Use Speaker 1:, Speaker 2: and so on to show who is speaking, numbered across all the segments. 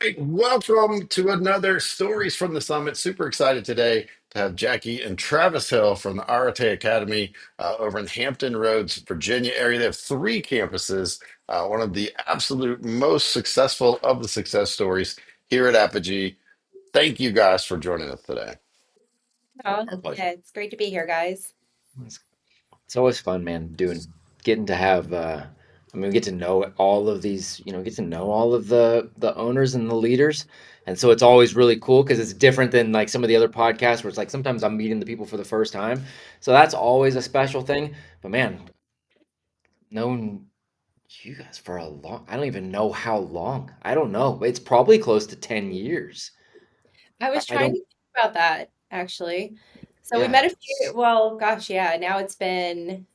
Speaker 1: Hey, welcome to another Stories from the Summit. Super excited today to have Jackie and Travis Hill from the Arete Academy over in Hampton Roads, Virginia area. They have three campuses, one of the absolute most successful of the success stories here at Apogee. Thank you guys for joining us today.
Speaker 2: Oh,
Speaker 3: Our pleasure.
Speaker 2: yeah, it's great to be here, guys.
Speaker 3: It's, it's always fun, man, getting to have we get to know all of these, get to know all of the owners and the leaders. And so it's always really cool because it's different than like some of the other podcasts where it's like sometimes I'm meeting the people for the first time. So that's always a special thing. But man, known you guys for a long, I don't even know how long. I don't know. It's probably close to 10 years.
Speaker 2: I
Speaker 3: I,
Speaker 2: was
Speaker 3: I
Speaker 2: trying to
Speaker 3: don't,
Speaker 2: think about that actually. So we
Speaker 3: yeah.
Speaker 2: met a few, well, gosh, yeah, now it's been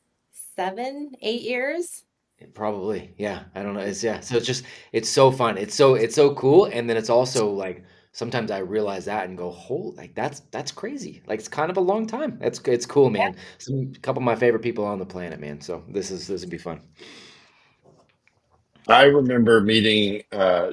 Speaker 2: 7, 8 years.
Speaker 3: Probably, yeah. I don't know. It's yeah. So it's so fun. It's so cool. And then it's also like sometimes I realize that and go, "Hold, like that's crazy. Like it's kind of a long time. It's cool, man. Some couple of my favorite people on the planet, man. So this would be fun.
Speaker 1: I remember meeting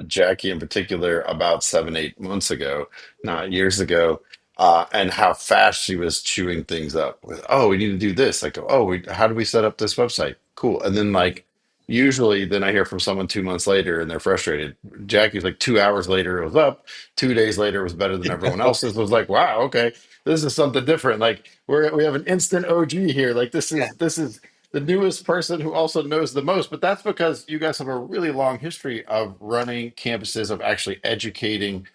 Speaker 1: Jackie in particular about 7, 8 months ago, not years ago, and how fast she was chewing things up with, oh, we need to do this. Like, oh, how do we set up this website? Cool. And then, like, usually then I hear from someone 2 months later and they're frustrated. Jackie's like 2 hours later, it was up. 2 days later, it was better than everyone else's. It was like, wow, okay, this is something different. Like, we have an instant OG here. Like, this is the newest person who also knows the most, but that's because you guys have a really long history of running campuses, of actually educating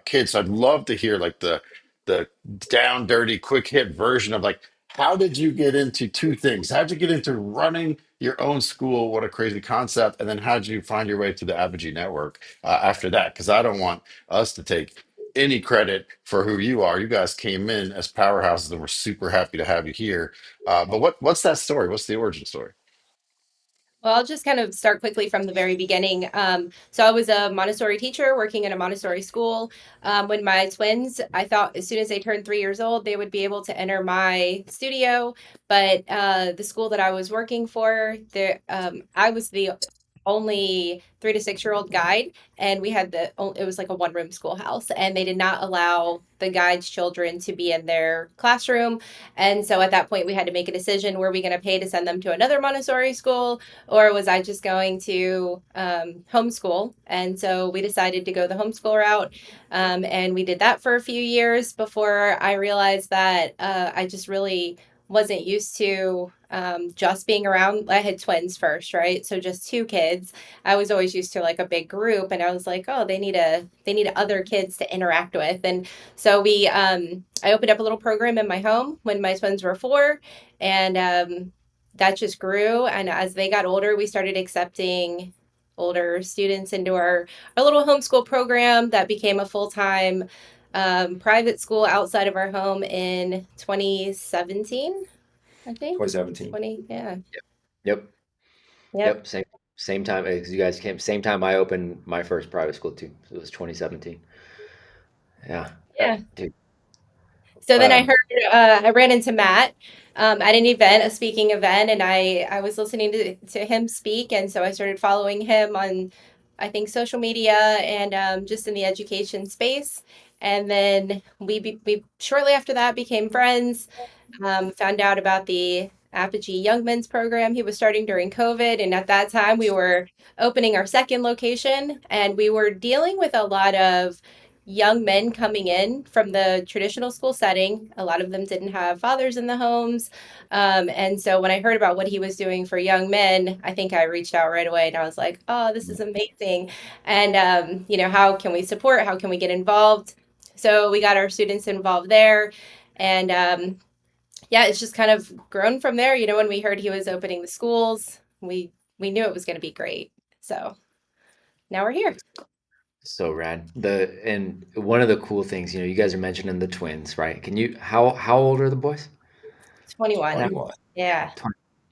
Speaker 1: kids. So I'd love to hear like the down dirty, quick hit version of like how did you get into two things? How'd you get into running your own school? What a crazy concept! And then how'd you find your way to the Apogee Network after that? Because I don't want us to take any credit for who you are. You guys came in as powerhouses, and we're super happy to have you here. But what's that story? What's the origin story?
Speaker 2: Well, I'll just kind of start quickly from the very beginning. So I was a Montessori teacher working in a Montessori school. When my twins, I thought as soon as they turned 3 years old, they would be able to enter my studio. But the school that I was working for, I was the only 3 to 6 year old guide, and we had it was like a one room schoolhouse, and they did not allow the guide's children to be in their classroom. And so at that point, we had to make a decision: were we going to pay to send them to another Montessori school? Or was I just going to homeschool? And so we decided to go the homeschool route. And we did that for a few years before I realized that I just really wasn't used to just being around. I had twins first, right? So just two kids. I was always used to like a big group, and I was like, oh, they need other kids to interact with. And so I opened up a little program in my home when my twins were 4, and that just grew. And as they got older, we started accepting older students into our little homeschool program that became a full-time private school outside of our home in 2017, I think.
Speaker 3: 2017.
Speaker 2: 20, yeah.
Speaker 3: Yep.
Speaker 2: Yep.
Speaker 3: Yep. Same time as you guys came. Same time I opened my first private school too. It was 2017. Yeah.
Speaker 2: Yeah.
Speaker 3: Dude.
Speaker 2: So then
Speaker 3: Um,
Speaker 2: I ran into Matt at an event, a speaking event, and I was listening to him speak. And so I started following him on, I think, social media and just in the education space. And then we shortly after that became friends, found out about the Apogee Young Men's program he was starting during COVID. And at that time, we were opening our second location, and we were dealing with a lot of young men coming in from the traditional school setting. A lot of them didn't have fathers in the homes. And so when I heard about what he was doing for young men, I think I reached out right away and I was like, oh, this is amazing. And, how can we support? How can we get involved? So we got our students involved there. And yeah, it's just kind of grown from there. When we heard he was opening the schools, we knew it was going to be great. So now we're here.
Speaker 3: so rad. And one of the cool things, you guys are mentioning the twins, right? How old are the boys?
Speaker 2: 21.
Speaker 3: 21.
Speaker 2: Yeah.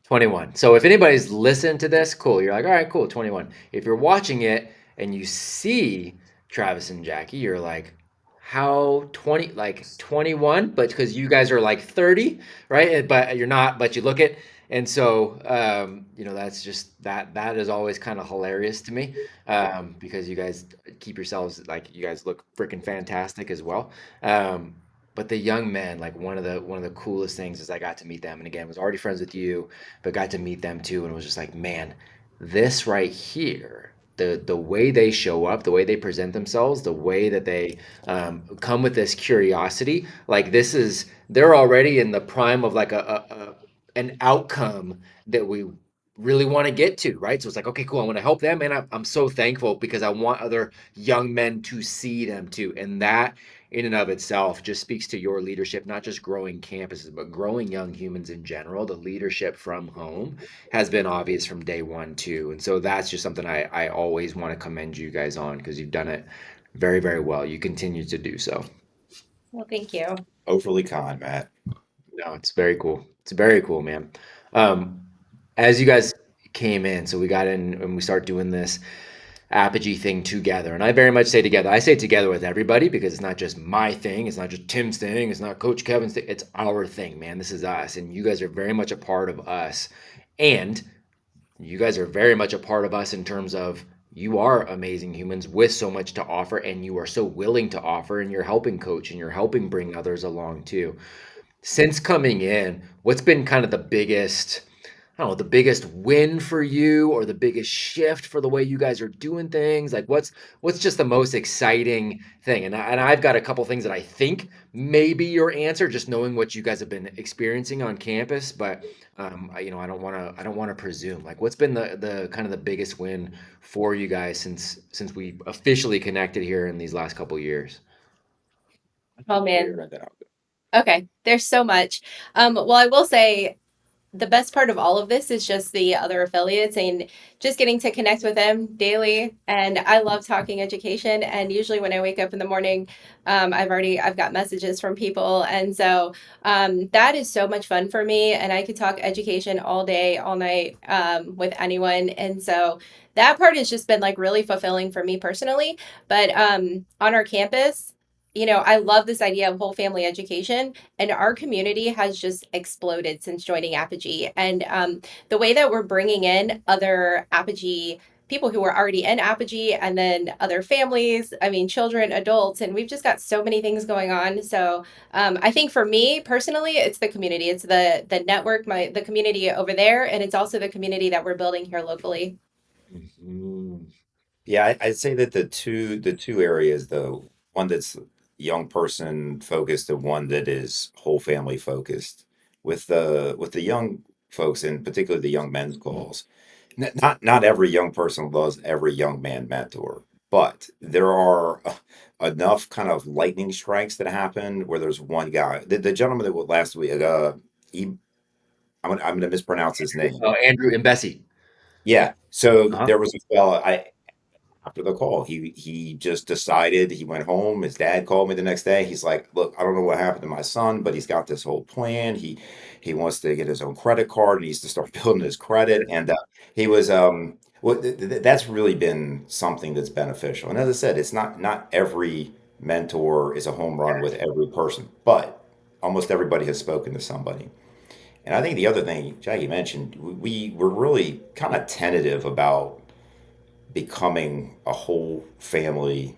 Speaker 3: 21. So if anybody's listening to this, cool. You're like, all right, cool, 21. If you're watching it and you see Travis and Jackie, you're like, how 20, like 21, but because you guys are like 30, right? But you're not, but you look at And so, that's just that is always kind of hilarious to me, because you guys keep yourselves, like, you guys look freaking fantastic as well. Um, but the young men, like, one of the coolest things is I got to meet them, and again, was already friends with you, but got to meet them too, and it was just like, man, this right here. The way they show up, the way they present themselves, the way that they come with this curiosity, like, they're already in the prime of like an outcome that we really want to get to, right? So it's like, okay, cool. I want to help them, and I'm so thankful because I want other young men to see them too, and that in and of itself just speaks to your leadership, not just growing campuses, but growing young humans in general. The leadership from home has been obvious from day one too, and so that's just something I always want to commend you guys on, because you've done it very, very well. You continue to do so.
Speaker 2: Well, thank you.
Speaker 4: Overly kind, Matt.
Speaker 3: No, it's very cool. It's very cool, man. Um, as you guys came in, so we got in and we start doing this Apogee thing together. And I very much say together. I say together with everybody because it's not just my thing. It's not just Tim's thing. It's not Coach Kevin's thing. It's our thing, man. This is us. And you guys are very much a part of us. And you guys are very much a part of us in terms of you are amazing humans with so much to offer, and you are so willing to offer, and you're helping coach, and you're helping bring others along too. Since coming in, what's been kind of the biggest, I don't know, the biggest win for you, or the biggest shift for the way you guys are doing things? Like, what's just the most exciting thing? And I've got a couple things that I think maybe your answer, just knowing what you guys have been experiencing on campus. But I don't want to presume. Like, what's been the kind of the biggest win for you guys since we officially connected here in these last couple years?
Speaker 2: Oh man.
Speaker 4: Here, and then
Speaker 2: Okay. There's so much. Well, I will say the best part of all of this is just the other affiliates and just getting to connect with them daily. And I love talking education. And usually when I wake up in the morning, I've got messages from people. And so that is so much fun for me. And I could talk education all day, all night with anyone. And so that part has just been like really fulfilling for me personally. But on our campus, I love this idea of whole family education, and our community has just exploded since joining Apogee. And the way that we're bringing in other Apogee people who are already in Apogee, and then other families, I mean, children, adults, and we've just got so many things going on. So I think for me personally, it's the community, it's the network, the community over there, and it's also the community that we're building here locally.
Speaker 3: Mhm.
Speaker 4: yeah, I'd say that the two areas though, one that's young person focused and one that is whole family focused. With the young folks, and particularly the young men's calls, not every young person loves every young man mentor, but there are enough kind of lightning strikes that happen where there's one guy, the gentleman that was last week, he, I'm gonna mispronounce his name.
Speaker 3: Andrew and Bessie.
Speaker 4: Yeah, so
Speaker 3: Uh-huh.
Speaker 4: there was a fella. After the call, he just decided. He went home. His dad called me the next day. He's like, "Look, I don't know what happened to my son, but he's got this whole plan. He wants to get his own credit card. He needs to start building his credit." And he was well, that's really been something that's beneficial. And as I said, it's not every mentor is a home run with every person, but almost everybody has spoken to somebody. And I think the other thing Jackie mentioned, we were really kind of tentative about becoming a whole family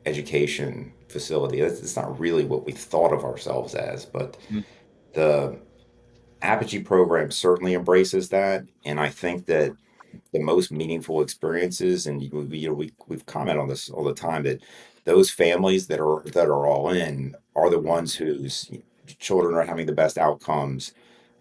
Speaker 4: education facility. It's not really what we thought of ourselves as, but the Apogee program certainly embraces that. And I think that the most meaningful experiences, and we've commented on this all the time, that those families that are all in are the ones whose children are having the best outcomes.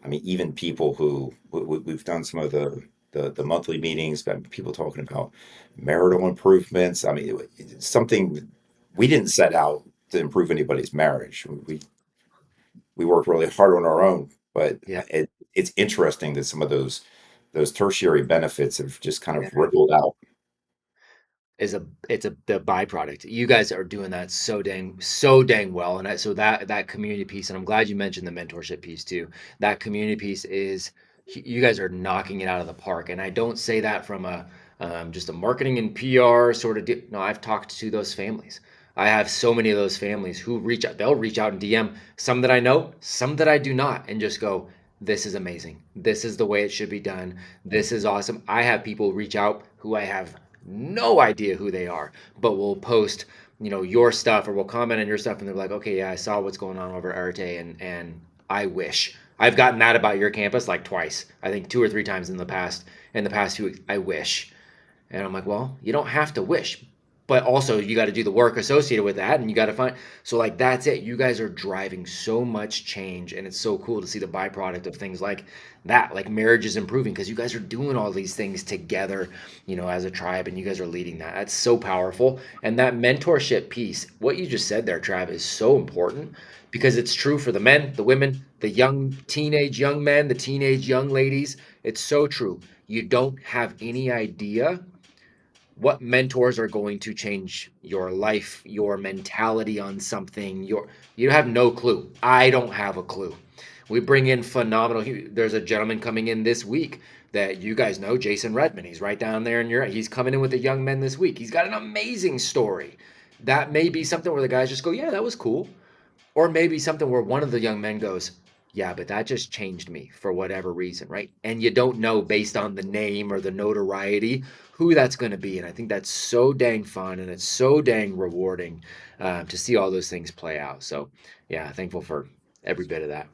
Speaker 4: I mean, even people who we've done some of the monthly meetings, but people talking about marital improvements. I mean, it's something we didn't set out to improve anybody's marriage. We worked really hard on our own, but
Speaker 3: Yeah.
Speaker 4: it's interesting that some of those tertiary benefits have just kind
Speaker 3: Yeah.
Speaker 4: of rippled out.
Speaker 3: It's a the byproduct. You guys are doing that so dang well, and so that community piece, and I'm glad you mentioned the mentorship piece too. That community piece is, you guys are knocking it out of the park, and I don't say that from a just a marketing and PR sort of no, I've talked to those families. I have so many of those families who reach out. They'll reach out and DM some that I know, some that I do not, and just go, this is amazing. This is the way it should be done. This is awesome. I have people reach out who I have no idea who they are, but will post, your stuff or will comment on your stuff and they're like, okay, yeah, I saw what's going on over at Arete and I wish. I've gotten that about your campus like twice. I think 2 or 3 times in the past 2 weeks. I wish. And I'm like, well, you don't have to wish, but also you got to do the work associated with that, and you got to find. So like that's it. You guys are driving so much change, and it's so cool to see the byproduct of things like that. Like marriage is improving because you guys are doing all these things together, as a tribe, and you guys are leading that. That's so powerful. And that mentorship piece, what you just said there, Trav, is so important because it's true for the men, the women, the young men, the teenage young ladies. It's so true. You don't have any idea what mentors are going to change your life, your mentality on something. You have no clue. I don't have a clue. We bring in phenomenal. There's a gentleman coming in this week that you guys know, Jason Redmond. He's right down there in your. He's coming in with the young men this week. He's got an amazing story. That may be something where the guys just go, yeah, that was cool. Or maybe something where one of the young men goes, yeah, but that just changed me for whatever reason, right? And you don't know based on the name or the notoriety who that's going to be. And I think that's so dang fun and it's so dang rewarding to see all those things play out. So, yeah, thankful for every bit of that.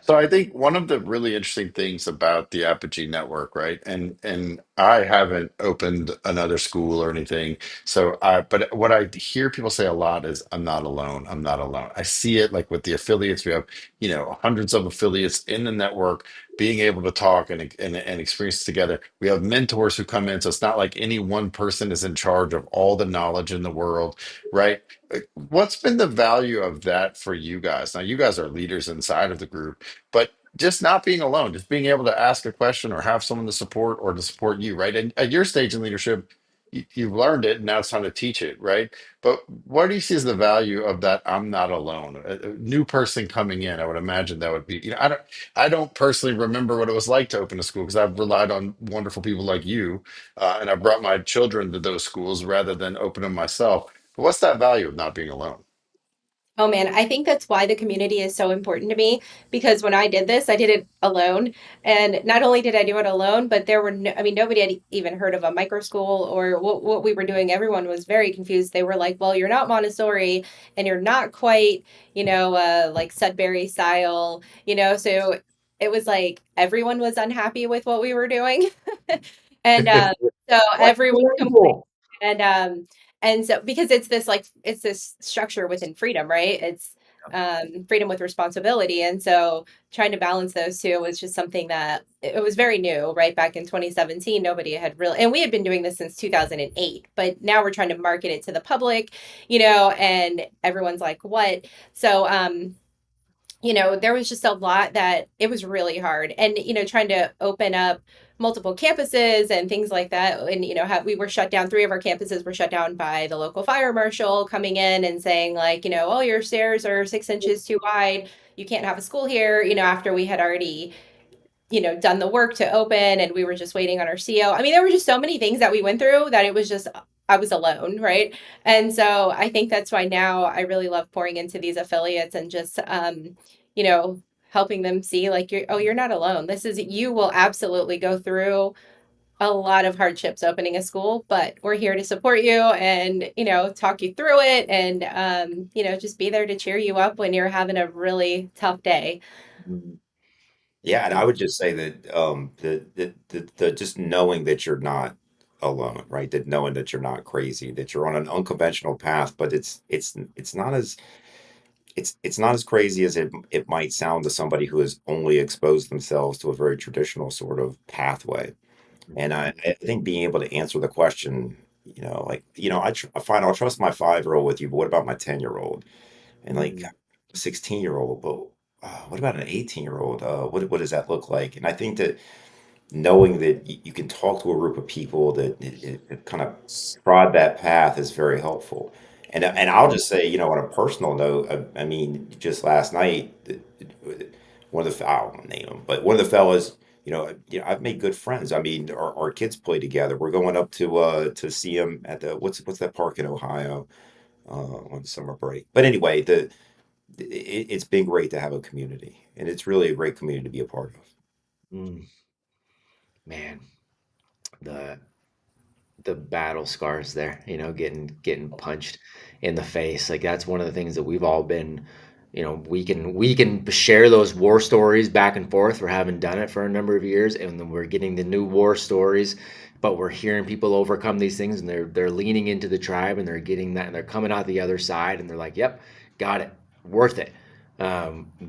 Speaker 1: So I think one of the really interesting things about the Apogee network, right? And I haven't opened another school or anything. But what I hear people say a lot is I'm not alone. I'm not alone. I see it like with the affiliates. We have, hundreds of affiliates in the network being able to talk and experience together. We have mentors who come in. So it's not like any one person is in charge of all the knowledge in the world, right? What's been the value of that for you guys? Now, you guys are leaders inside of the group, but just not being alone, just being able to ask a question or have someone to support or to support you, right? And at your stage in leadership, you've learned it, and now it's time to teach it, right? But what do you see as the value of that? I'm not alone. A new person coming in, I would imagine that would be, I don't personally remember what it was like to open a school because I've relied on wonderful people like you, and I brought my children to those schools rather than open them myself. But what's that value of not being alone?
Speaker 2: Oh man, I think that's why the community is so important to me because when I did this, I did it alone. And not only did I do it alone, but there were no, I mean, nobody had even heard of a micro school or what we were doing. Everyone was very confused. They were like, well, you're not Montessori and you're not quite, like Sudbury style, so it was like everyone was unhappy with what we were doing. And so
Speaker 3: Like
Speaker 2: everyone complained.
Speaker 3: label.
Speaker 2: And so because it's this structure within freedom, right? It's freedom with responsibility. And so trying to balance those two was just something that it was very new, right? Back in 2017, nobody had really, and we had been doing this since 2008, but now we're trying to market it to the public, and everyone's like, what? So, there was just a lot that it was really hard. And, trying to open up multiple campuses and things like that. And, we were shut down. 3 of our campuses were shut down by the local fire marshal coming in and saying, like, oh, your stairs are 6 inches too wide. You can't have a school here, after we had already done the work to open and we were just waiting on our CO. I mean, there were just so many things that we went through that it was just I was alone, right? And so I think that's why now I really love pouring into these affiliates and just you know, helping them see like you're not alone. You will absolutely go through a lot of hardships opening a school, but we're here to support you and, talk you through it and just be there to cheer you up when you're having a really tough day.
Speaker 3: Mhm.
Speaker 4: Yeah, and I would just say that the just knowing that you're not alone, right? That knowing that you're not crazy, that you're on an unconventional path, but it's not as crazy as it might sound to somebody who has only exposed themselves to a very traditional sort of pathway. And I think being able to answer the question, like, I find I'll trust my 5-year-old with you, but what about my 10-year-old? And like
Speaker 3: Mhm.
Speaker 4: 16-year-old, but what about an 18-year-old? What does that look like? And I think that knowing that you can talk to a group of people that it kind of trod that path is very helpful. And I'll just say, on a personal note, I mean, just last night, one of the I won't name them, but one of the fellas, I've made good friends. I mean, our kids play together. We're going up to see him at the what's that park in Ohio on summer break. But anyway, it's been great to have a community, and it's really a great community to be a part of.
Speaker 3: Mm, man, the the battle scars there, getting punched in the face. Like that's one of the things that we've all been, we can share those war stories back and forth. We're having done it for a number of years, and then we're getting the new war stories, but we're hearing people overcome these things, and they're leaning into the tribe, and they're getting that, and they're coming out the other side, and they're like, "Yep, got it, worth it."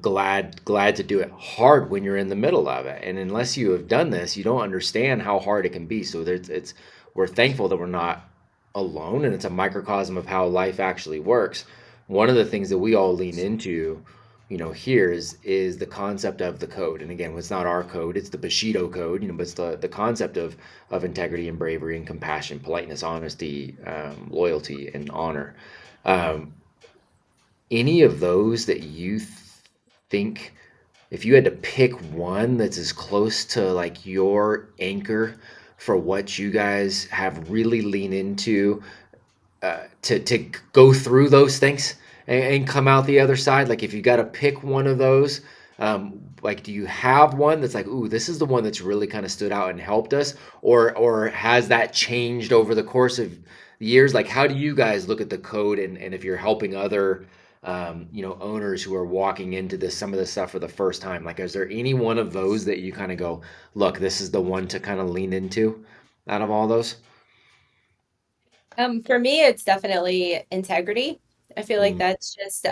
Speaker 3: Glad to do it. Hard when you're in the middle of it, and unless you have done this, you don't understand how hard it can be. So there's it's we're thankful that we're not alone, and it's a microcosm of how life actually works. One of the things that we all lean into, here is the concept of the code. And again, it's not our code, it's the Bushido code, but it's the concept of integrity and bravery and compassion, politeness, honesty, loyalty, and honor. Um, any of those that you think, if you had to pick one that's as close to like your anchor for what you guys have really leaned into, to go through those things and come out the other side, like if you got to pick one of those, like do you have one that's like, ooh, this is the one that's really kind of stood out and helped us, or has that changed over the course of years? Like how do you guys look at the code, and if you're helping other owners who are walking into some of this stuff for the first time, like is there any one of those that you kind of go, look, this is the one to kind of lean into out of all those?
Speaker 2: For me, it's definitely integrity. I feel like
Speaker 3: Mm,
Speaker 2: that's just,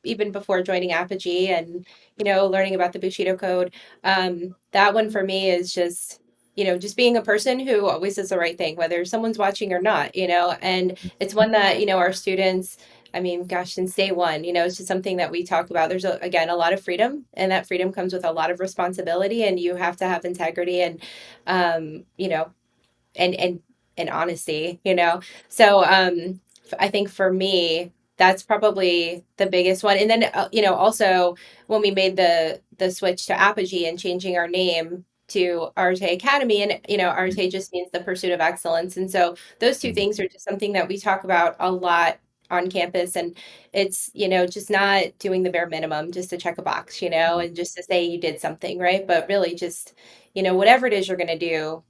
Speaker 2: even before joining Apogee and, learning about the Bushido code, that one for me is just, just being a person who always does the right thing, whether someone's watching or not, and it's one that, our students, I mean, gosh, since day one, it's just something that we talk about. There's, again, a lot of freedom, and that freedom comes with a lot of responsibility, and you have to have integrity and, um, you know, and and honesty, so I think for me that's probably the biggest one. And then also when we made the switch to Apogee and changing our name to Arete Academy, and Arete just means the pursuit of excellence, and so those two
Speaker 3: mm,
Speaker 2: things are just something that we talk about a lot on campus. And it's just not doing the bare minimum just to check a box, and just to say you did something right, but really just whatever it is you're going to do,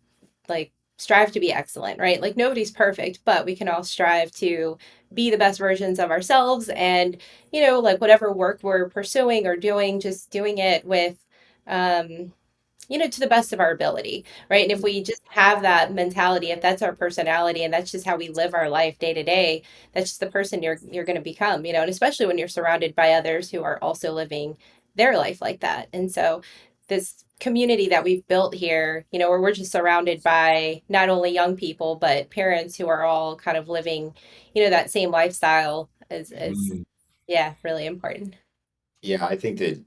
Speaker 2: like strive to be excellent, right? Like nobody's perfect, but we can all strive to be the best versions of ourselves. And, like whatever work we're pursuing or doing, just doing it with, um, to the best of our ability, right? And if we just have that mentality, if that's our personality and that's just how we live our life day to day, that's just the person you're going to become, and especially when you're surrounded by others who are also living their life like that. And so this community that we've built here, where we're just surrounded by not only young people but parents who are all kind of living, that same lifestyle is
Speaker 3: mm.
Speaker 2: yeah, really important.
Speaker 4: Yeah, I think that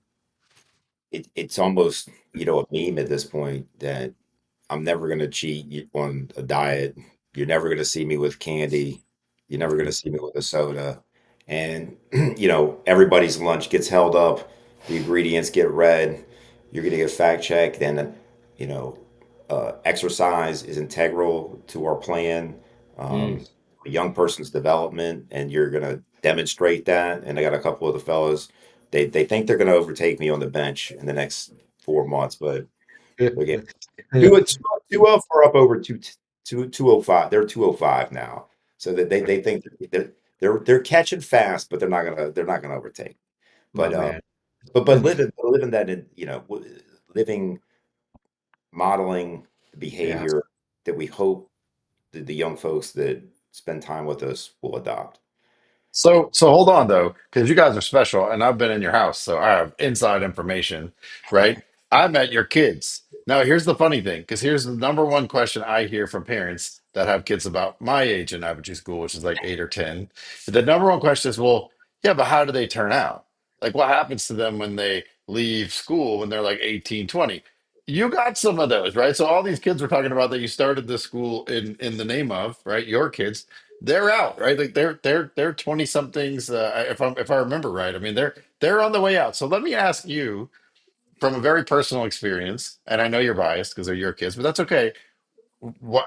Speaker 4: it's almost, a meme at this point that I'm never going to cheat on a diet. You're never going to see me with candy. You're never going to see me with a soda. And, everybody's lunch gets held up. The ingredients get read. You're going to get fact checked. And, you know, exercise is integral to our plan,
Speaker 3: Mm.
Speaker 4: a young person's development. And you're going to demonstrate that. And I got a couple of the fellas, they think they're going to overtake me on the bench in the next 4 months, but they're getting two of are up over 205. They're 205 now. So that they think they're catching fast, but they're not gonna overtake.
Speaker 3: My
Speaker 4: But
Speaker 3: man.
Speaker 4: living that in, living, modeling the
Speaker 3: Yeah.
Speaker 4: behavior that we hope that the young folks that spend time with us will adopt.
Speaker 1: So hold on though, because you guys are special, and I've been in your house, so I have inside information, right? I met your kids. Now, here's the funny thing, because here's the number one question I hear from parents that have kids about my age in Apogee School, which is like 8 or 10. The number one question is, well, yeah, but how do they turn out? Like, what happens to them when they leave school when they're like 18, 20? You got some of those, right? So all these kids we're talking about that you started this school in the name of, right? Your kids, they're out, right? Like they're 20 somethings. If I remember right, I mean they're on the way out. So let me ask you from a very personal experience, and I know you're biased because they're your kids, but that's okay.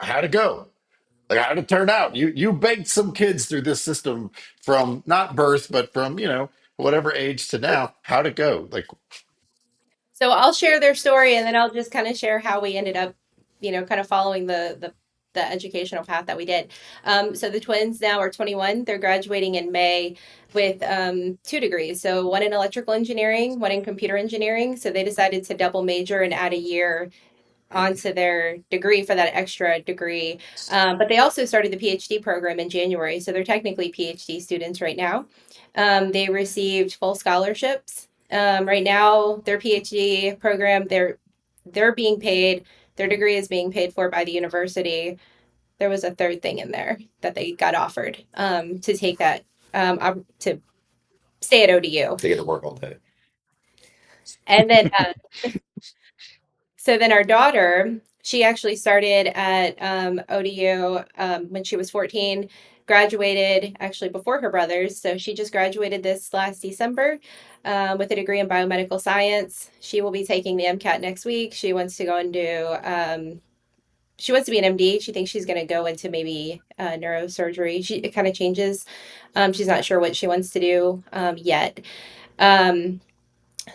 Speaker 1: How'd it go? Like how'd it turn out? You baked some kids through this system from not birth, but from whatever age to now, how'd it go? Like,
Speaker 2: So I'll share their story and then I'll just kind of share how we ended up, kind of following the educational path that we did. So the twins now are 21. They're graduating in May with 2 degrees. So one in electrical engineering, one in computer engineering. So they decided to double major and add a year onto their degree for that extra degree. But they also started the PhD program in January. So they're technically PhD students right now. They received full scholarships. Right now, their PhD program, they're being paid. Their degree is being paid for by the university. There was a third thing in there that they got offered to take that to stay at ODU.
Speaker 4: To get to work all day.
Speaker 2: And then So then our daughter, she actually started at ODU when she was 14, graduated actually before her brothers. So she just graduated this last December with a degree in biomedical science. She will be taking the MCAT next week. She wants to go and she wants to be an MD. She thinks she's going to go into maybe neurosurgery. It kind of changes. She's not sure what she wants to do yet. Um,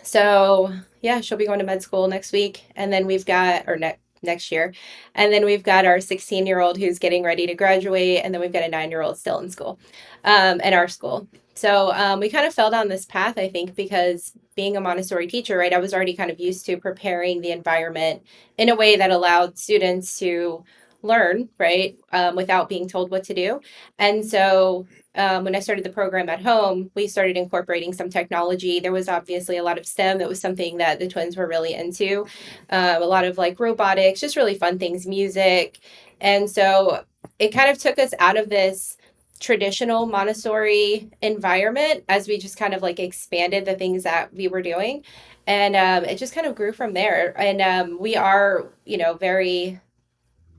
Speaker 2: so yeah, she'll be going to med school next week, and then we've got or next year, and then we've got our 16-year-old who's getting ready to graduate, and then we've got a 9-year-old still in school, at our school. So we kind of fell down this path, I think, because being a Montessori teacher, right, I was already kind of used to preparing the environment in a way that allowed students to learn, right, without being told what to do, and so when I started the program at home, we started incorporating some technology. There was obviously a lot of STEM. That was something that the twins were really into. A lot of like robotics, just really fun things, music. And so it kind of took us out of this traditional Montessori environment as we just kind of like expanded the things that we were doing. And it just kind of grew from there. And we are, very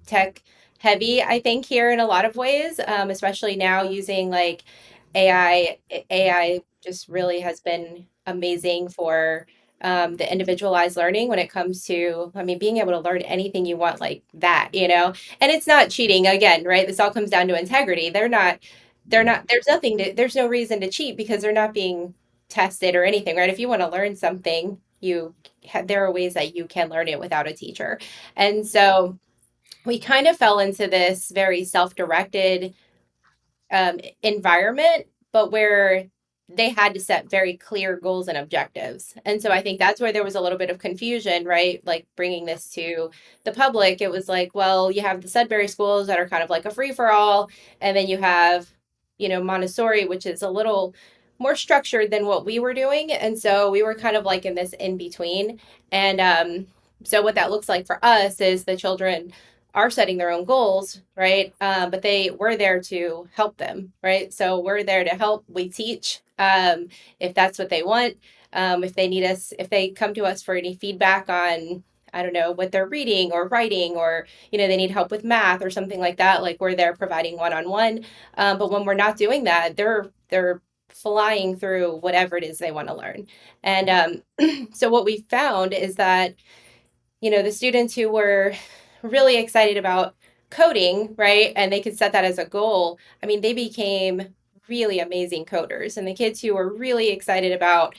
Speaker 2: tech heavy, I think, here in a lot of ways, especially now using like AI. AI just really has been amazing for the individualized learning when it comes to, I mean, being able to learn anything you want like that. And it's not cheating again, right? This all comes down to integrity. There's no reason to cheat because they're not being tested or anything, right? If you want to learn something, there are ways that you can learn it without a teacher. And so we kind of fell into this very self-directed environment, but where they had to set very clear goals and objectives. And so I think that's where there was a little bit of confusion, right? Like bringing this to the public, it was like, well, you have the Sudbury schools that are kind of like a free for all, and then you have, Montessori, which is a little more structured than what we were doing. And so we were kind of like in this in between. And so what that looks like for us is the children are setting their own goals, right? But we're there to help them, right? So we're there to help. We teach if that's what they want. If they need us, if they come to us for any feedback on, I don't know, what they're reading or writing, or they need help with math or something like that. Like we're there providing one-on-one. But when we're not doing that, they're flying through whatever it is they want to learn. And so what we found is that the students who were really excited about coding, right? And they could set that as a goal. I mean, they became really amazing coders. And the kids who were really excited about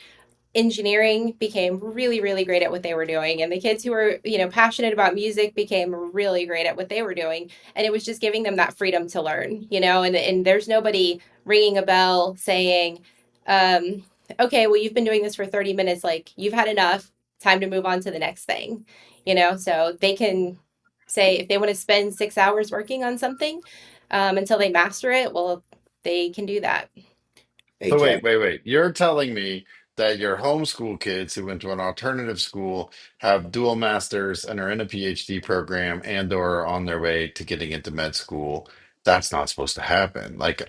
Speaker 2: engineering became really, really great at what they were doing. And the kids who were, passionate about music became really great at what they were doing. And it was just giving them that freedom to learn, and there's nobody ringing a bell saying, okay, well, you've been doing this for 30 minutes. Like you've had enough, time to move on to the next thing, so they can say if they want to spend 6 hours working on something until they master it, well, they can do that.
Speaker 4: Hey,
Speaker 1: so wait,
Speaker 4: Jack.
Speaker 1: wait, wait. You're telling me that your homeschool kids who went to an alternative school have dual masters and are in a PhD program and or are on their way to getting into med school. That's not supposed to happen. Like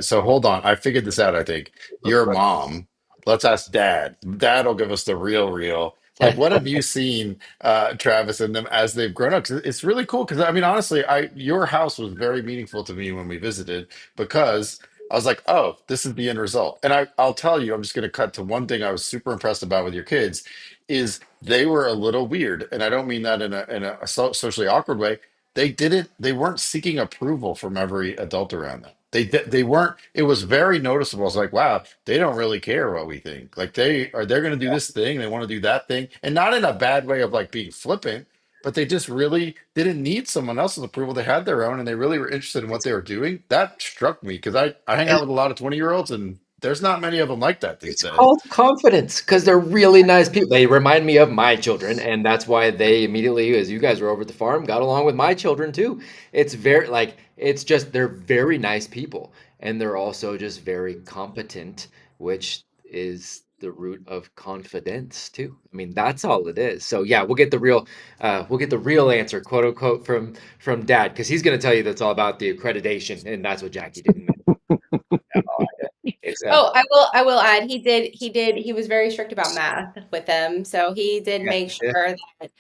Speaker 1: so hold on. I figured this out, I think. Your mom, let's ask dad. Dad'll give us the real. Like, what have you seen, Travis, and them as they've grown up? 'Cause it's really cool. Because I mean, honestly, your house was very meaningful to me when we visited because I was like, oh, this is the end result. And I'll tell you, I'm just going to cut to one thing I was super impressed about with your kids is they were a little weird. And I don't mean that in a socially awkward way. they weren't seeking approval from every adult around them. They weren't. It was very noticeable. It's like, wow, they don't really care what we think. Like they're going to do this thing, they want to do that thing, and not in a bad way of like being flippant, but they just really didn't need someone else's approval. They had their own, and they really were interested in what they were doing. That struck me because I hang out with a lot of 20-year-olds, and there's not many of them like that these
Speaker 3: It's
Speaker 1: days.
Speaker 3: called confidence because they're really nice people. They remind me of my children, and that's why they immediately, as you guys were over at the farm, got along with my children too. It's very like it's just they're very nice people, and they're also just very competent, which is the root of confidence too. I mean, that's all it is. So yeah, we'll get the real answer, quote unquote, from Dad, because he's going to tell you that's all about the accreditation, and that's what Jackie didn't mention. It's
Speaker 2: Oh, I will add, he was very strict about math with them. So he did make
Speaker 3: yeah,
Speaker 2: sure that,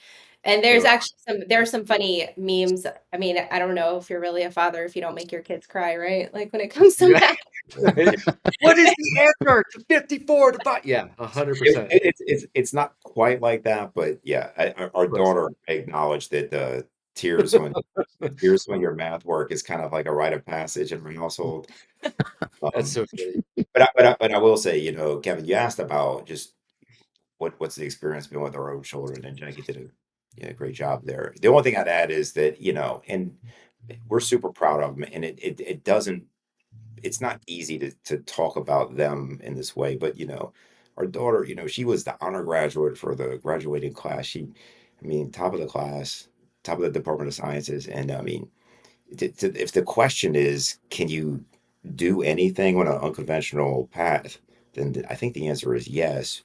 Speaker 2: and
Speaker 3: they
Speaker 2: there's
Speaker 3: were
Speaker 2: actually there's some funny memes. I mean, I don't know if you're really a father if you don't make your kids cry, right? Like when it comes to math.
Speaker 3: What is the answer to 54 to 5? Yeah, 100%. Of
Speaker 4: It's not quite like that, but yeah, our
Speaker 3: course.
Speaker 4: daughter acknowledged that tears when tears when your math work is kind of like a rite of passage in my household.
Speaker 3: That's
Speaker 4: Um,
Speaker 3: so funny.
Speaker 4: but I will say, Kevin, you asked about just what's the experience been with our own children, and Jackie did a yeah, great job there. The only thing I'd add is that, and we're super proud of them, and it doesn't it's not easy to talk about them in this way, but our daughter, she was the honor graduate for the graduating class. I mean, top of the class, top of the Department of Sciences, and I mean, if the question is, can you do anything on an unconventional path, then I think the answer is yes.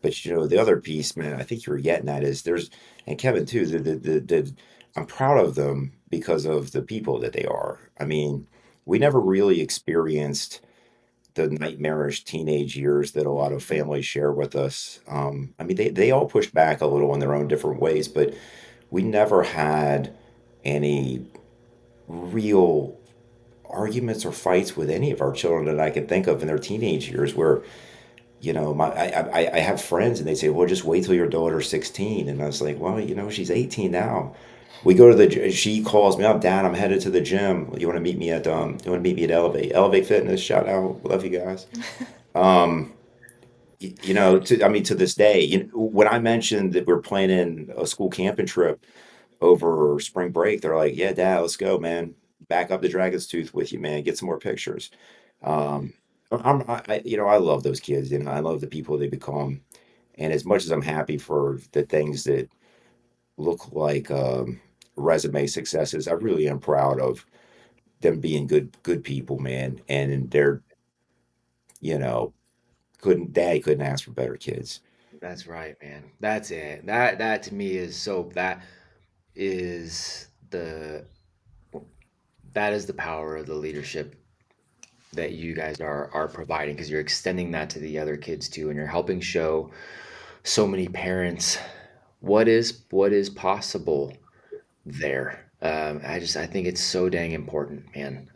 Speaker 4: But the other piece, man, I think you were getting at is and Kevin too, I'm proud of them because of the people that they are. I mean, we never really experienced the nightmarish teenage years that a lot of families share with us. I mean, they all push back a little in their own different ways, but we never had any real arguments or fights with any of our children that I can think of in their teenage years where I have friends and they say, well, just wait till your daughter's 16. And I was like, well, she's 18 now. We go to she calls me up, Dad, I'm headed to the gym. You want to meet me at Elevate Fitness? Shout out. Love you guys. Um, I mean, to this day, when I mentioned that we're planning a school camping trip over spring break, they're like, yeah, Dad, let's go, man. Back up the Dragon's Tooth with you, man. Get some more pictures. Um, I love those kids, and I love the people they become. And as much as I'm happy for the things that look like resume successes, I really am proud of them being good people, man. And they're, you know, Dad couldn't ask for better kids.
Speaker 3: That's right, man. That's it. That to me is is the that is the power of the leadership that you guys are providing because you're extending that to the other kids too, and you're helping show so many parents what is possible there. I think it's so dang important, man.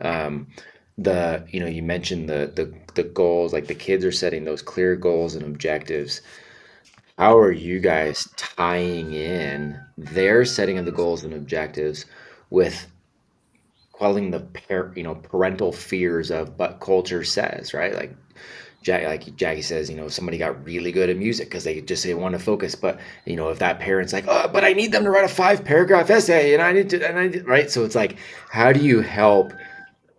Speaker 3: You mentioned the goals, like the kids are setting those clear goals and objectives. How are you guys tying in their setting of the goals and objectives with quelling the parental fears of what culture says, right? Like Jackie says, somebody got really good at music because they want to focus. But if that parent's like, oh, but I need them to write a 5 paragraph essay, right? So it's like, how do you help?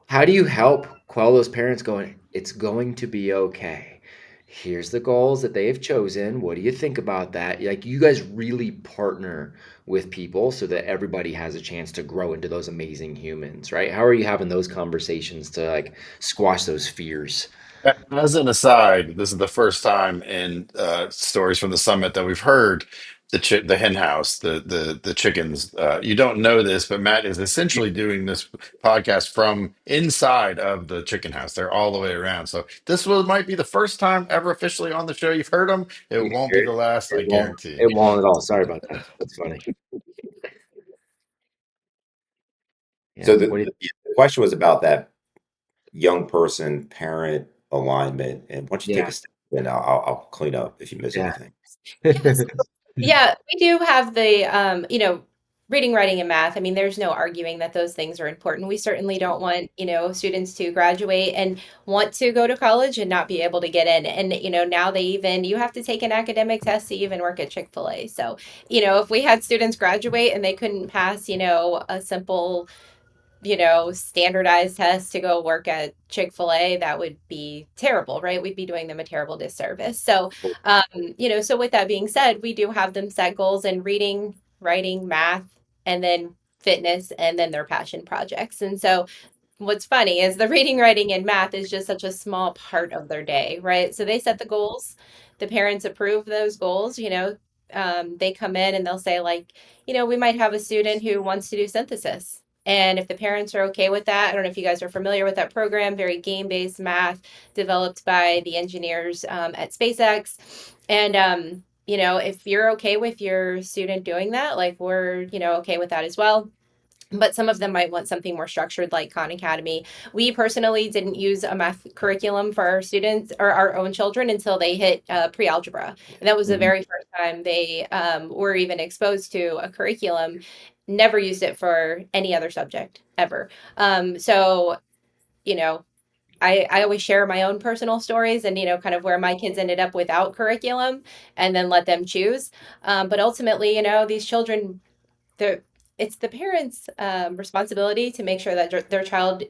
Speaker 3: How do you help quell those parents going, it's going to be okay. Here's the goals that they have chosen. What do you think about that? Like you guys really partner with people so that everybody has a chance to grow into those amazing humans, right? How are you having those conversations to like squash those fears?
Speaker 1: As an aside, this is the first time in stories from the summit that we've heard the hen house, the chickens. You don't know this, but Matt is essentially doing this podcast from inside of the chicken house. They're all the way around. So might be the first time ever officially on the show you've heard them. It won't be
Speaker 3: It,
Speaker 1: the last, I
Speaker 3: it won't.
Speaker 1: guarantee.
Speaker 3: It won't at all. Sorry about that. That's funny. Yeah.
Speaker 4: So
Speaker 3: What do
Speaker 4: the question was about that young person parent alignment. And why don't you take
Speaker 3: Yeah.
Speaker 4: a step and I'll clean up if you miss
Speaker 3: Yeah.
Speaker 4: anything.
Speaker 2: Yes. Yeah, we do have the, reading, writing, and math. I mean, there's no arguing that those things are important. We certainly don't want, students to graduate and want to go to college and not be able to get in. And, now you have to take an academic test to even work at Chick-fil-A. So, if we had students graduate and they couldn't pass, a simple standardized test to go work at Chick-fil-A, that would be terrible, right? We'd be doing them a terrible disservice. So, so with that being said, we do have them set goals in reading, writing, math, and then fitness, and then their passion projects. And so what's funny is the reading, writing, and math is just such a small part of their day, right? So they set the goals, the parents approve those goals, they come in and they'll say, like, we might have a student who wants to do synthesis. And if the parents are okay with that, I don't know if you guys are familiar with that program, very game-based math developed by the engineers at SpaceX. And, if you're okay with your student doing that, like we're, okay with that as well. But some of them might want something more structured, like Khan Academy. We personally didn't use a math curriculum for our students or our own children until they hit pre-algebra. And that was the
Speaker 3: Mhm.
Speaker 2: very first time they were even exposed to a curriculum. Never used it for any other subject ever. So, you know, I always share my own personal stories and, kind of where my kids ended up without curriculum and then let them choose. But ultimately, these children, the it's the parents' responsibility to make sure that their child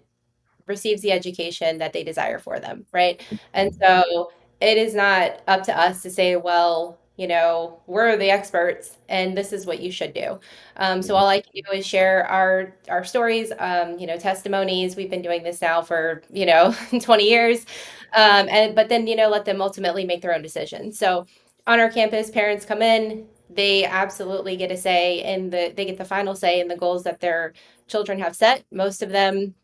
Speaker 2: receives the education that they desire for them, right? And so it is not up to us to say, well, we're the experts and this is what you should do. So
Speaker 3: Mhm.
Speaker 2: all I can do is share our stories, testimonies. We've been doing this now for 20 years, and but then let them ultimately make their own decisions. So on our campus, parents come in. They absolutely get a say in they get the final say in the goals that their children have set. Most of them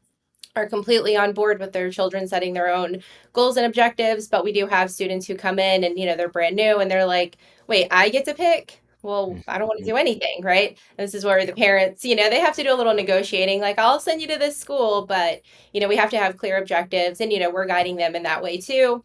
Speaker 2: are completely on board with their children setting their own goals and objectives, but we do have students who come in and they're brand new and they're like, wait, I get to pick? Well, I don't want to
Speaker 3: Mhm.
Speaker 2: do anything, right? And this is where the parents, they have to do a little negotiating, like, I'll send you to this school, but we have to have clear objectives, and we're guiding them in that way too.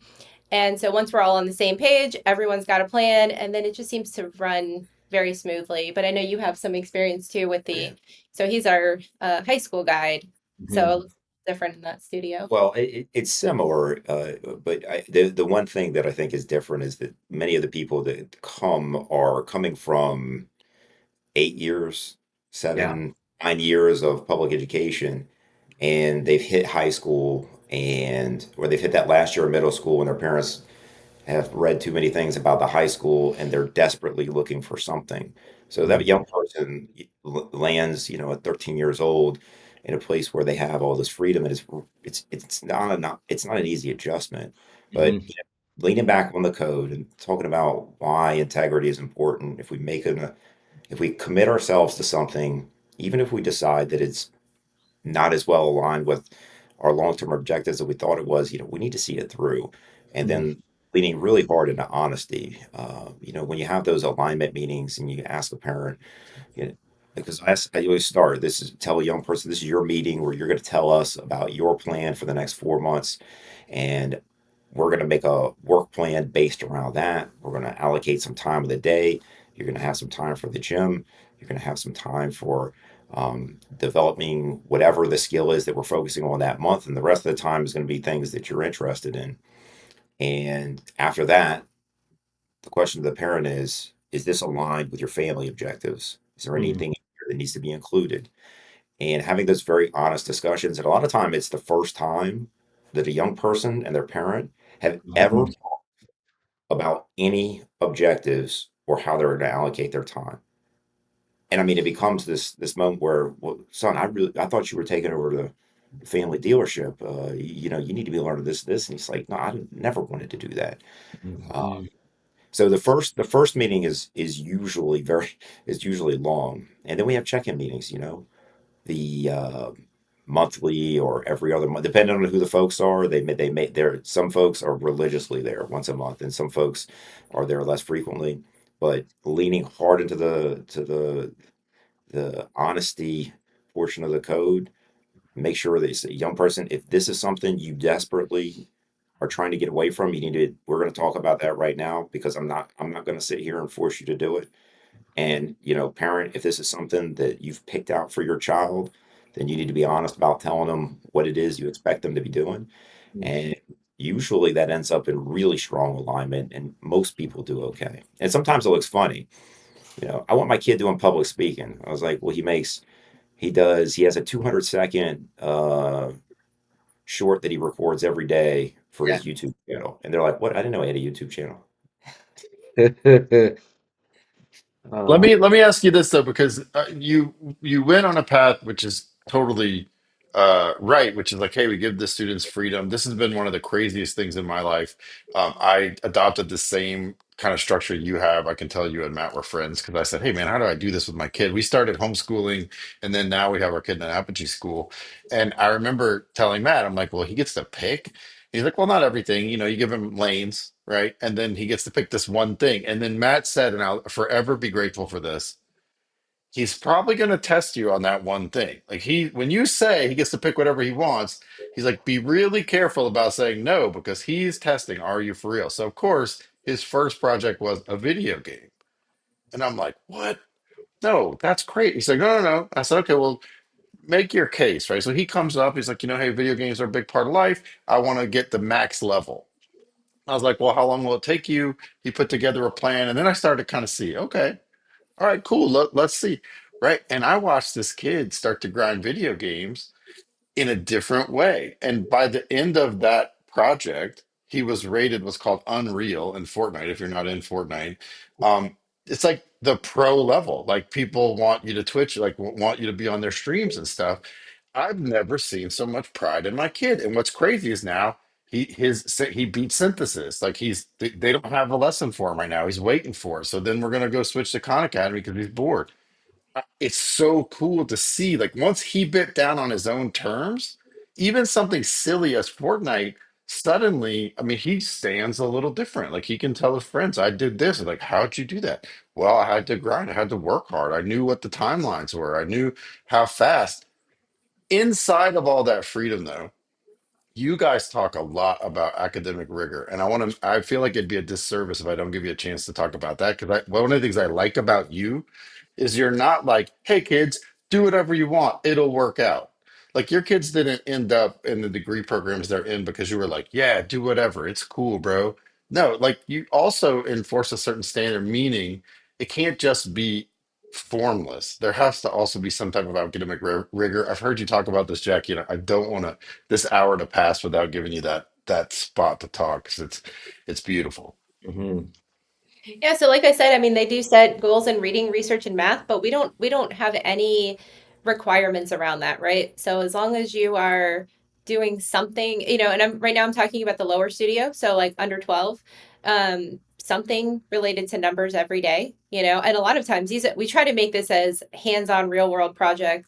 Speaker 2: And so once we're all on the same page, everyone's got a plan, and then it just seems to run very smoothly. But I know you have some experience too with
Speaker 4: Yeah.
Speaker 2: so he's our high school guide. So it
Speaker 3: Mhm.
Speaker 2: looks different in that studio.
Speaker 4: Well, it's similar, but the one thing that I think is different is that many of the people that come are coming from 8 years,
Speaker 3: Yeah.
Speaker 4: 7, 9 years of public education, and they've hit high school or they've hit that last year of middle school, and their parents have read too many things about the high school, and they're desperately looking for something. So that
Speaker 3: Mhm.
Speaker 4: young person lands, at 13 years old, in a place where they have all this freedom, and it's not an easy adjustment. But
Speaker 3: Mhm.
Speaker 4: leaning back on the code and talking about why integrity is important, if we commit ourselves to something, even if we decide that it's not as well aligned with our long-term objectives that we thought it was, we need to see it through. And
Speaker 3: Mhm.
Speaker 4: then leaning really hard into honesty. When you have those alignment meetings and you ask a parent, you know, because I always start, tell a young person, this is your meeting where you're going to tell us about your plan for the next 4 months. And we're going to make a work plan based around that. We're going to allocate some time of the day. You're going to have some time for the gym. You're going to have some time for developing whatever the skill is that we're focusing on that month. And the rest of the time is going to be things that you're interested in. And after that, the question to the parent is this aligned with your family objectives? Is there
Speaker 3: Mhm.
Speaker 4: anything here that needs to be included? And having those very honest discussions. And a lot of time, it's the first time that a young person and their parent have ever
Speaker 3: Mhm.
Speaker 4: talked about any objectives or how they're going to allocate their time. And I mean, it becomes this moment where, well, son, I thought you were taking over the family dealership. You need to be learning this. And he's like, no, never wanted to do that. Uh,
Speaker 3: Mhm.
Speaker 4: so the first meeting is usually long, and then we have check-in meetings. The monthly or every other month, depending on who the folks are. They may there some folks are religiously there once a month, and some folks are there less frequently. But leaning hard into the honesty portion of the code, make sure that a young person, if this is something you desperately are trying to get away from, we're going to talk about that right now, because I'm not going to sit here and force you to do it. And, parent, if this is something that you've picked out for your child, then you need to be honest about telling them what it is you expect them to be doing. And usually that ends up in really strong alignment, and most people do okay. And sometimes it looks funny. I want my kid doing public speaking. I was like, well, he has a 200-second short that he records every day for
Speaker 3: Yeah.
Speaker 4: his YouTube channel. And they're like, what? I didn't know he had a YouTube channel.
Speaker 1: Let
Speaker 3: Oh,
Speaker 1: me ask you this though, because you went on a path which is totally right, which is like, hey, we give the students freedom. This has been one of the craziest things in my life. I adopted the same kind of structure you have. I can tell you and Matt were friends because I said, hey man, how do I do this with my kid? We started homeschooling, and then now we have our kid in an Apogee school. And I remember telling Matt, I'm like, well, he gets to pick. He's like, well, not everything. You give him lanes, right? And then he gets to pick this one thing. And then Matt said, and I'll forever be grateful for this, he's probably going to test you on that one thing. Like when you say he gets to pick whatever he wants, he's like, be really careful about saying no because he's testing, are you for real? So, of course, his first project was a video game. And I'm like, what? No, that's great. He's like, no, no, no. I said, okay, well, make your case, right? So he comes up, he's like, hey, video games are a big part of life. I want to get the max level. I was like, well, how long will it take you? He put together a plan, and then I started to kind of see, okay, all right, cool. Let's see. Right. And I watched this kid start to grind video games in a different way. And by the end of that project, he was rated what's called Unreal in Fortnite. If you're not in Fortnite, it's like the pro level. Like people want you to Twitch, like want you to be on their streams and stuff. I've never seen so much pride in my kid. And what's crazy is now he beat synthesis. Like they don't have a lesson for him right now. He's waiting for it. So then we're gonna go switch to Khan Academy because he's bored. It's so cool to see. Like once he bit down on his own terms, even something silly as Fortnite, suddenly, I mean, he stands a little different. Like he can tell his friends, I did this. Like, how'd you do that? Well, I had to grind, I had to work hard. I knew what the timelines were, I knew how fast. Inside of all that freedom, though, you guys talk a lot about academic rigor, and I feel like it'd be a disservice if I don't give you a chance to talk about that because one of the things I like about you is you're not like, hey kids, do whatever you want, it'll work out. Like your kids didn't end up in the degree programs they're in because you were like, yeah, do whatever, it's cool, bro. No, like you also enforce a certain standard, meaning it can't just be formless. There has to also be some type of academic rigor. I've heard you talk about this, Jackie, and I don't want to this hour to pass without giving you that spot to talk because it's beautiful.
Speaker 3: mhm.
Speaker 2: Yeah, so like I said, I mean, they do set goals in reading, research, and math, but we don't have any requirements around that, right? So as long as you are doing something, and right now I'm talking about the lower studio, so like under 12, something related to numbers every day, and a lot of times we try to make this as hands-on real world project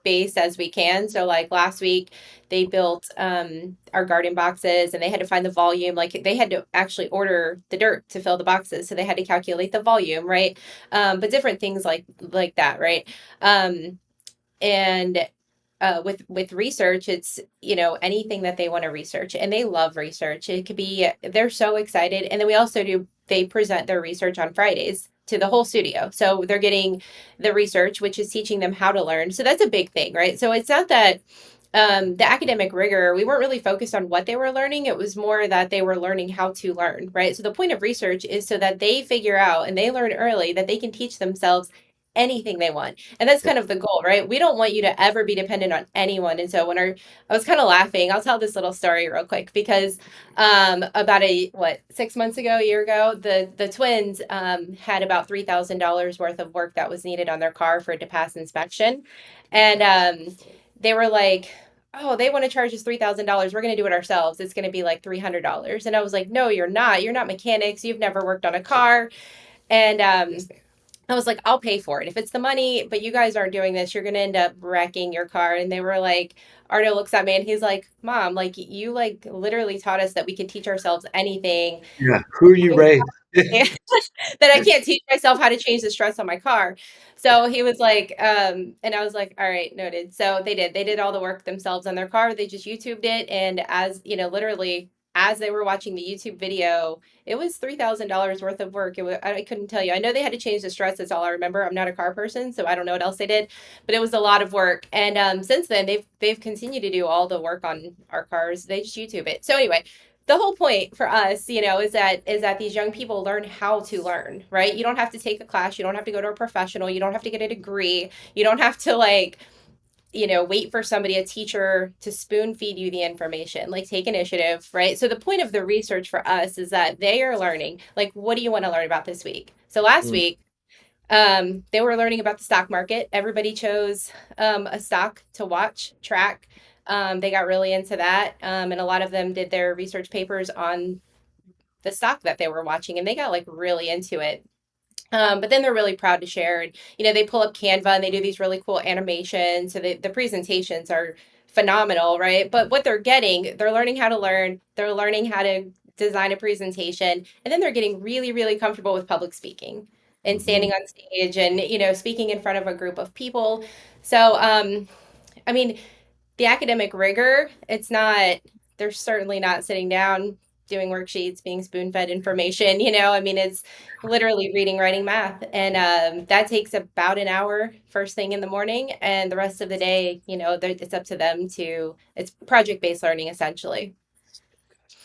Speaker 2: based as we can. So like last week they built our garden boxes and they had to find the volume. Like they had to actually order the dirt to fill the boxes. So they had to calculate the volume, right? But different things like that, right? And with research, it's anything that they want to research, and they love research. It could be they're so excited, and then they present their research on Fridays to the whole studio, so they're getting the research, which is teaching them how to learn. So that's a big thing, right? So it's not that the academic rigor, we weren't really focused on what they were learning. It was more that they were learning how to learn, right? So the point of research is so that they figure out and they learn early that they can teach themselves anything they want. And that's kind of the goal, right? We don't want you to ever be dependent on anyone. And so I was kind of laughing. I'll tell this little story real quick because about 6 months ago, a year ago, the twins had about $3,000 worth of work that was needed on their car for it to pass inspection. And they were like, oh, they want to charge us $3,000. We're going to do it ourselves. It's going to be like $300. And I was like, no, you're not. You're not mechanics. You've never worked on a car. And I was like, I'll pay for it if it's the money, but you guys aren't doing this. You're going to end up wrecking your car. And they were like, Arno looks at me and he's like, Mom, like you like literally taught us that we could teach ourselves anything.
Speaker 3: Yeah, who you raised.
Speaker 2: That I can't teach myself how to change the struts on my car. So he was like, and I was like, all right, noted. So they did all the work themselves on their car. They just YouTubed it. And as literally as they were watching the YouTube video, it was $3,000 worth of work. I couldn't tell you. I know they had to change the struts. That's all I remember. I'm not a car person, so I don't know what else they did, but it was a lot of work. And since then, they've continued to do all the work on our cars. They just YouTube it. So anyway, the whole point for us, is that these young people learn how to learn, right? You don't have to take a class. You don't have to go to a professional. You don't have to get a degree. You don't have to wait for somebody, a teacher, to spoon feed you the information. Like, take initiative, right? So the point of the research for us is that they are learning, like, what do you want to learn about this week? So last week, they were learning about the stock market. Everybody chose a stock to watch, track. They got really into that. And a lot of them did their research papers on the stock that they were watching, and they got like really into it. But then they're really proud to share. And, they pull up Canva and they do these really cool animations. So the presentations are phenomenal, right? But what they're learning how to learn, they're learning how to design a presentation, and then they're getting really, really comfortable with public speaking and
Speaker 4: Mhm.
Speaker 2: standing on stage and, speaking in front of a group of people. So, I mean, the academic rigor, they're certainly not sitting down doing worksheets, being spoon fed information. It's literally reading, writing, math. And that takes about an hour first thing in the morning. And the rest of the day, it's up to them it's project based learning essentially.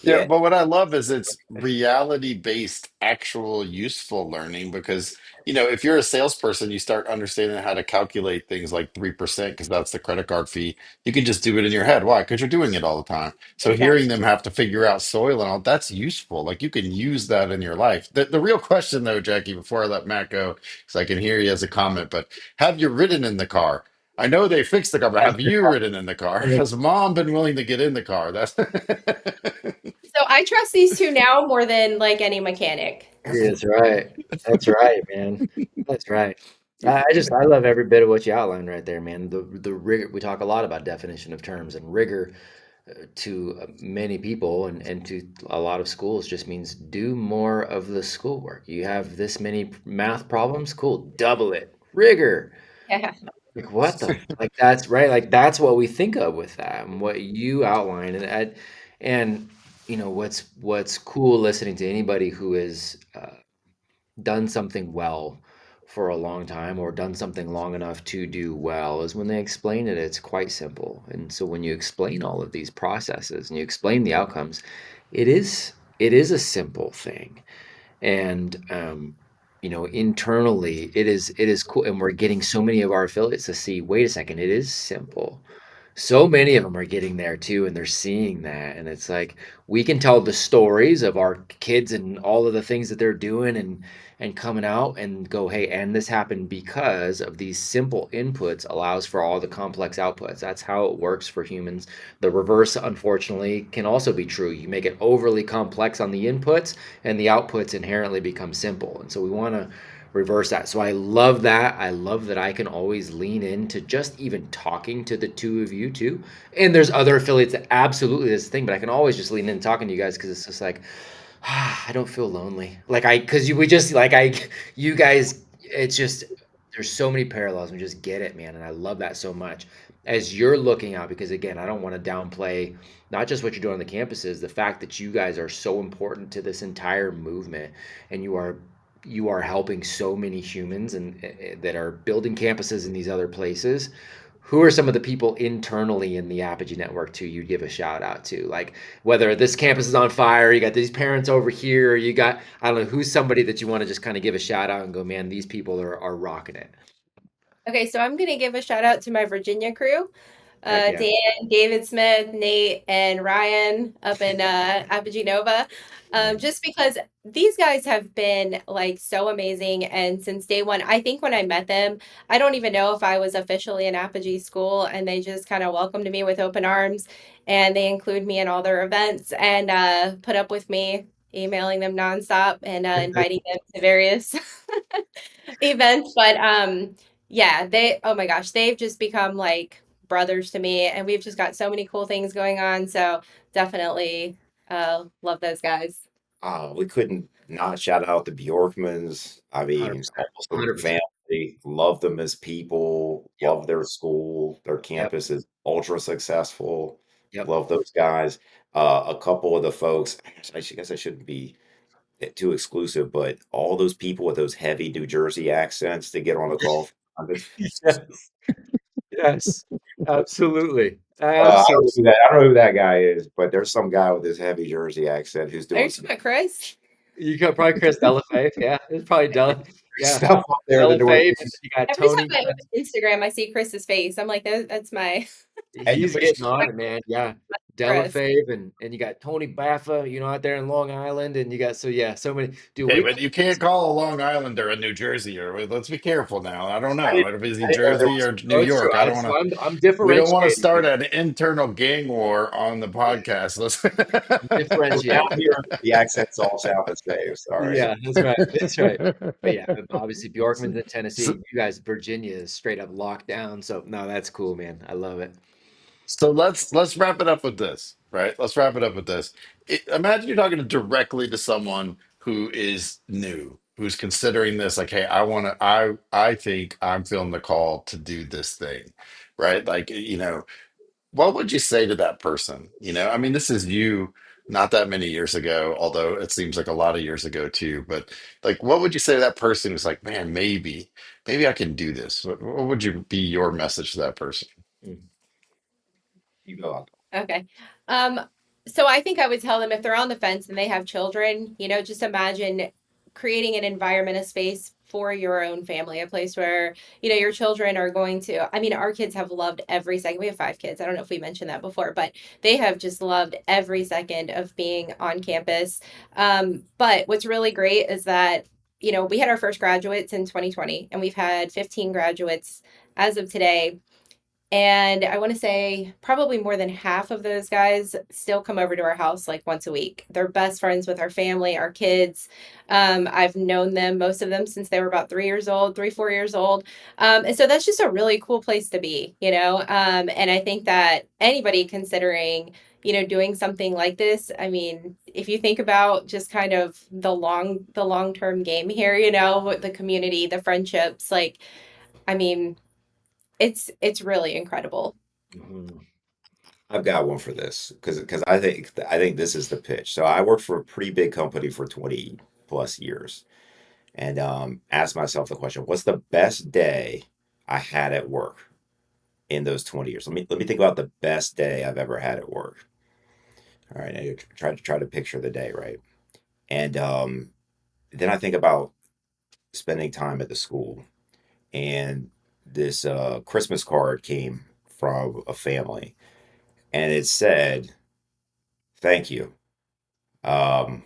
Speaker 1: Yeah,
Speaker 4: Yeah.
Speaker 1: but what I love is it's reality based, actual useful learning because, if you're a salesperson, you start understanding how to calculate things like 3% because that's the credit card fee. You can just do it in your head. Why? Because you're doing it all the time. So
Speaker 2: Exactly.
Speaker 1: hearing them have to figure out soil and all, that's useful. Like you can use that in your life. The real question though, Jackie, before I let Matt go, because I can hear you as a comment, but have you ridden in the car? I know they fixed the car, but have you ridden in the car? Has mom been willing to get in the car? That's
Speaker 2: So I trust these two now more than like any mechanic.
Speaker 3: That's right. That's right, man. That's right. I love every bit of what you outlined right there, man. The rigor, we talk a lot about definition of terms, and rigor to many people and to a lot of schools just means do more of the schoolwork. You have this many math problems, cool, double it. Rigor.
Speaker 2: Yeah.
Speaker 3: Like what the like that's right. Like that's what we think of with that and what you outlined and what's cool listening to anybody who is done something well for a long time or done something long enough to do well is when they explain it, it's quite simple. And so when you explain all of these processes and you explain the outcomes, it is a simple thing. And internally it is cool. And we're getting so many of our affiliates to see, wait a second, it is simple. So many of them are getting there too, and they're seeing that. And it's like we can tell the stories of our kids and all of the things that they're doing and coming out and go, hey, and this happened because of these simple inputs allows for all the complex outputs. That's how it works for humans. The reverse, unfortunately, can also be true. You make it overly complex on the inputs, and the outputs inherently become simple. And so we want to reverse that. So I love that. I love that I can always lean into just even talking to the two of you too. And there's other affiliates that absolutely this thing, but I can always just lean in talking to you guys because it's just like I don't feel lonely. Like because we just like you guys. It's just there's so many parallels. We just get it, man, and I love that so much. As you're looking out, because again, I don't want to downplay not just what you're doing on the campuses, the fact that you guys are so important to this entire movement, and you are helping so many humans and that are building campuses in these other places. Who are some of the people internally in the Apogee network too you'd give a shout out to? Like whether this campus is on fire, you got these parents over here, you got I don't know who's somebody that you want to just kind of give a shout out and go, man, these people are rocking it.
Speaker 2: Okay, so I'm gonna give a shout out to my Virginia crew.
Speaker 3: Heck yeah.
Speaker 2: Dan, David Smith, Nate, and Ryan up in Apogee Nova. Just because these guys have been like so amazing. And since day one, I think when I met them, I don't even know if I was officially in Apogee school, and they just kind of welcomed me with open arms, and they include me in all their events and put up with me emailing them nonstop and inviting them to various events. But yeah, oh my gosh, they've just become like brothers to me, and we've just got so many cool things going on. So definitely love those guys.
Speaker 4: We couldn't not shout out the Bjorkmans. I mean,
Speaker 3: 100%.
Speaker 4: almost a
Speaker 3: 100%.
Speaker 4: family. Love them as people.
Speaker 3: Yep.
Speaker 4: Love their school. Their
Speaker 3: Yep.
Speaker 4: campus is ultra successful.
Speaker 3: Yep.
Speaker 4: Love those guys. A couple of the folks, I guess I shouldn't be too exclusive, but all those people with those heavy New Jersey accents that get on the call.
Speaker 3: Yes. Yes. Absolutely.
Speaker 4: I
Speaker 3: Absolutely.
Speaker 4: don't know who that guy is, but there's some guy with this heavy Jersey accent who's
Speaker 2: Are you
Speaker 4: doing
Speaker 2: talking
Speaker 4: some
Speaker 2: about Chris?
Speaker 3: You got probably Chris Delafave. Yeah, it's probably yeah,
Speaker 4: stuff up there in the
Speaker 3: Delafave, and
Speaker 4: Northeast.
Speaker 3: you got
Speaker 2: Every time
Speaker 3: Tony.
Speaker 2: I open Instagram, I see Chris's face. I'm like, that's my
Speaker 4: And
Speaker 3: He's
Speaker 4: but
Speaker 3: getting on it, man. Yeah.
Speaker 2: Chris.
Speaker 3: Delafave, and you got Tony Baffa, out there in Long Island, and you got so many. Dude,
Speaker 1: Okay,
Speaker 3: we
Speaker 1: but you can't call a Long Islander a New Jersey, or let's be careful now. I don't
Speaker 4: I
Speaker 1: know.
Speaker 4: didn't,
Speaker 1: Is he
Speaker 4: I didn't know there
Speaker 1: Jersey
Speaker 4: was.
Speaker 1: or New
Speaker 3: oh, it's true.
Speaker 1: York? I don't want
Speaker 3: So
Speaker 1: to.
Speaker 3: I'm
Speaker 1: We don't want to
Speaker 3: differentiating
Speaker 1: start
Speaker 3: here.
Speaker 1: an internal gang war on the podcast. Let's.
Speaker 3: I'm
Speaker 4: Well, down
Speaker 3: differentiating.
Speaker 4: here, the accents all sound the same. Sorry.
Speaker 3: Yeah, that's right. That's right. But yeah, obviously Bjorkman's in
Speaker 1: So,
Speaker 3: Tennessee. You guys, Virginia is straight up locked down. So no, that's cool, man. I love it.
Speaker 1: so let's wrap it up with this, right? Let's wrap it up with this. Imagine you're talking directly to someone who is new, who's considering this, like, hey, I think I'm feeling the call to do this thing, right? Like, what would you say to that person? I mean, this is you not that many years ago, although it seems like a lot of years ago too. But like, what would you say to that person who's like, man, maybe I can do this? What would you be your message to that person?
Speaker 3: Mm.
Speaker 4: You go.
Speaker 2: Okay. Um, so I think I would tell them if they're on the fence and they have children, just imagine creating an environment, a space for your own family, a place where, your children are going to, I mean, our kids have loved every second. We have 5 kids. I don't know if we mentioned that before, but they have just loved every second of being on campus. But what's really great is that, we had our first graduates in 2020 and we've had 15 graduates as of today. And I want to say probably more than half of those guys still come over to our house like once a week. They're best friends with our family, our kids. I've known them, most of them, since they were about 3 years old, 4 years old. And so that's just a really cool place to be, And I think that anybody considering, doing something like this, I mean, if you think about just kind of the long term game here, the community, the friendships, like, I mean, it's really incredible.
Speaker 3: Mhm.
Speaker 4: I've got one for this because I think this is the pitch. So I worked for a pretty big company for 20 plus years, and asked myself the question: what's the best day I had at work in those 20 years? Let me think about the best day I've ever had at work. All right, I try to picture the day, right? And then I think about spending time at the school, and this Christmas card came from a family, and it said, "Thank you. Um,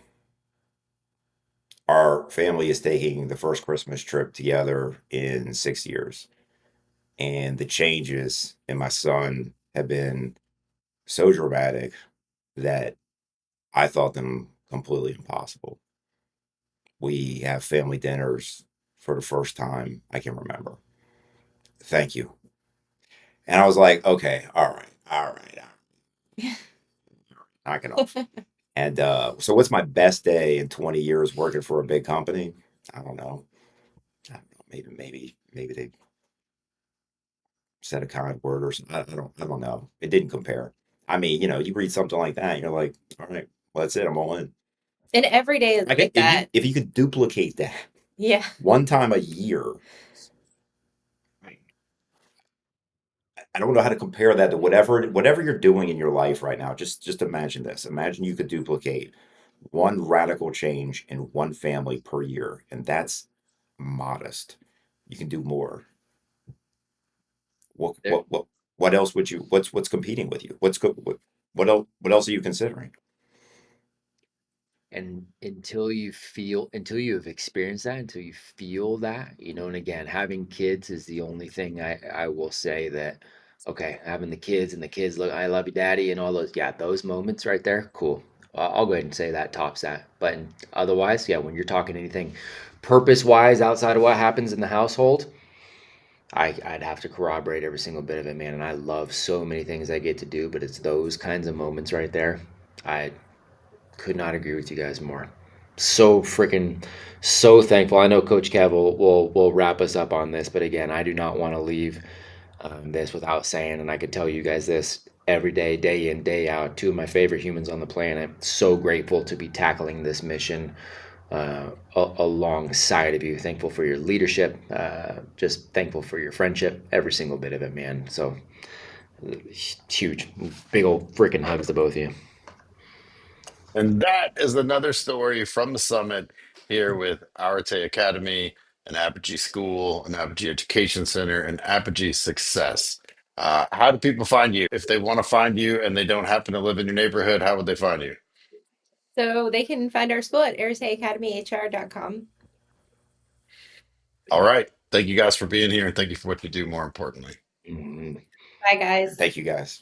Speaker 4: our family is taking the first Christmas trip together in 6 years, and the changes in my son have been so dramatic that I thought them completely impossible. We have family dinners for the first time I can remember. Thank you." And I was like, okay, all right, knock it off. And so, what's my best day in 20 years working for a big company? I don't know. I don't know. Maybe they said a kind word or something. I don't know. It didn't compare. I mean, you read something like that, you're like, all right, well, that's it. I'm all in.
Speaker 2: And every day is
Speaker 4: I get
Speaker 2: like that.
Speaker 4: if you could duplicate that
Speaker 2: Yeah.
Speaker 4: one time a year, right, I don't know how to compare that to whatever you're doing in your life right now. Just imagine this. Imagine you could duplicate one radical change in one family per year, and that's modest. You can do more. What
Speaker 3: There,
Speaker 4: what what what else would you? What's competing with you? What else are you considering?
Speaker 3: and until you have experienced that, until you feel that, and again, having kids is the only thing I will say that, okay, having the kids and the kids look, I love you, daddy, and all those, yeah, those moments right there, cool. I'll go ahead and say that tops that. But otherwise, yeah, when you're talking anything purpose wise outside of what happens in the household, I'd have to corroborate every single bit of it, man. And I love so many things I get to do, but it's those kinds of moments right there. I could not agree with you guys more. So freaking so thankful. I know Coach Kev will wrap us up on this, but again, I do not want to leave this without saying, and I could tell you guys this. every day, day in, day out. Two of my favorite humans on the planet. So grateful to be tackling this mission alongside of you. Thankful for your leadership. Just thankful for your friendship. Every single bit of it, man. So huge, big old freaking hugs to both of you.
Speaker 1: And that is another story from the summit here with Arete Academy, an Apogee School, an Apogee Education Center, and Apogee Success. How do people find you? If they want to find you and they don't happen to live in your neighborhood, how would they find you?
Speaker 2: So they can find our school at areteacademyhr.com.
Speaker 1: All right. Thank you guys for being here and thank you for what you do, more importantly.
Speaker 3: Mm-hmm.
Speaker 2: Bye, guys.
Speaker 4: Thank you guys.